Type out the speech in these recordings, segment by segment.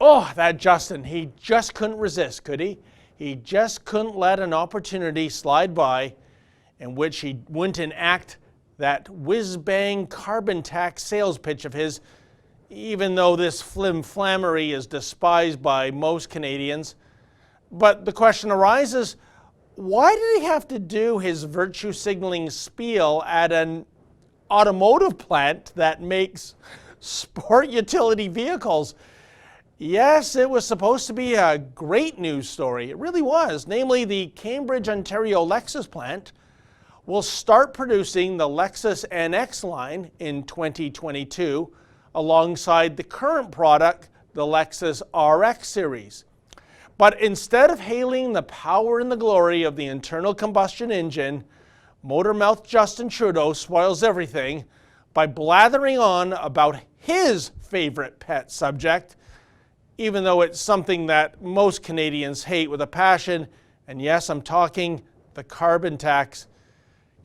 Oh, that Justin, he just couldn't resist, could he? He just couldn't let an opportunity slide by in which he wouldn't enact that whiz-bang carbon tax sales pitch of his, even though this flim-flammery is despised by most Canadians. But the question arises, why did he have to do his virtue signaling spiel at an automotive plant that makes sport utility vehicles? Yes, it was supposed to be a great news story. It really was. Namely, the Cambridge, Ontario Lexus plant will start producing the Lexus NX line in 2022 alongside the current product, the Lexus RX series. But instead of hailing the power and the glory of the internal combustion engine, motor-mouth Justin Trudeau spoils everything by blathering on about his favorite pet subject, even though it's something that most Canadians hate with a passion. And yes, I'm talking the carbon tax.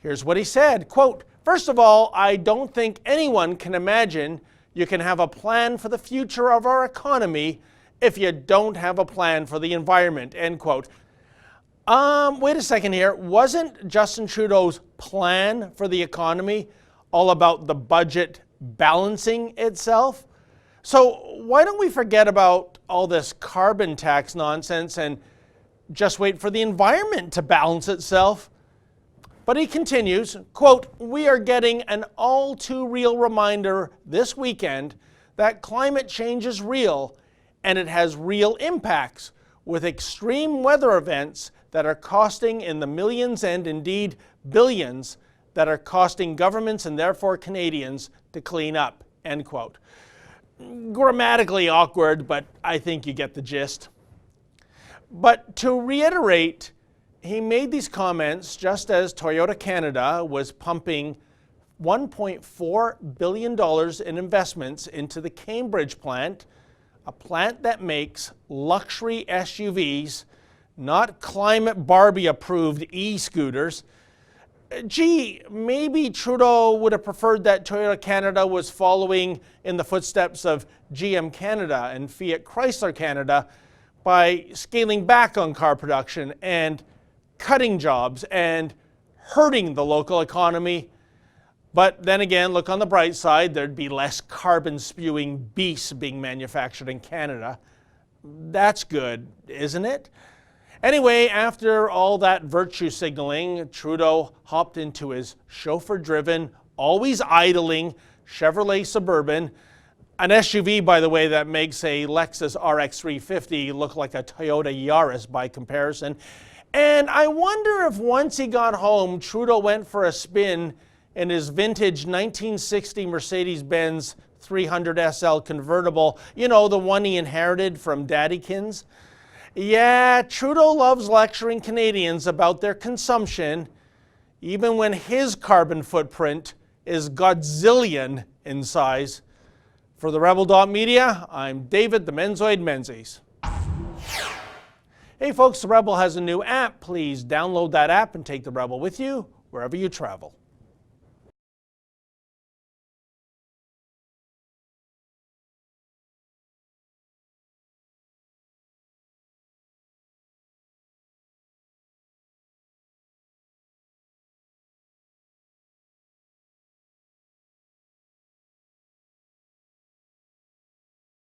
Here's what he said, quote, "First of all, I don't think anyone can imagine you can have a plan for the future of our economy if you don't have a plan for the environment," end quote. Wait a second here. Wasn't Justin Trudeau's plan for the economy all about the budget balancing itself? So why don't we forget about all this carbon tax nonsense and just wait for the environment to balance itself? But he continues, quote, "We are getting an all too real reminder this weekend that climate change is real and it has real impacts with extreme weather events that are costing in the millions and indeed billions that are costing governments and therefore Canadians to clean up," end quote. Grammatically awkward, but I think you get the gist. But to reiterate, he made these comments just as Toyota Canada was pumping $1.4 billion in investments into the Cambridge plant, a plant that makes luxury SUVs, not climate Barbie approved e-scooters. Gee, maybe Trudeau would have preferred that Toyota Canada was following in the footsteps of GM Canada and Fiat Chrysler Canada by scaling back on car production and cutting jobs and hurting the local economy. But then again, look on the bright side, there'd be less carbon-spewing beasts being manufactured in Canada. That's good, isn't it? Anyway, after all that virtue signaling, Trudeau hopped into his chauffeur-driven, always idling Chevrolet Suburban, an SUV, by the way, that makes a Lexus RX 350 look like a Toyota Yaris by comparison. And I wonder if once he got home, Trudeau went for a spin in his vintage 1960 Mercedes-Benz 300 SL convertible, you know, the one he inherited from Daddykins. Yeah, Trudeau loves lecturing Canadians about their consumption, even when his carbon footprint is Godzillion in size. For the Rebel.media, I'm David the Menzoid Menzies. Hey folks, the Rebel has a new app. Please download that app and take the Rebel with you wherever you travel.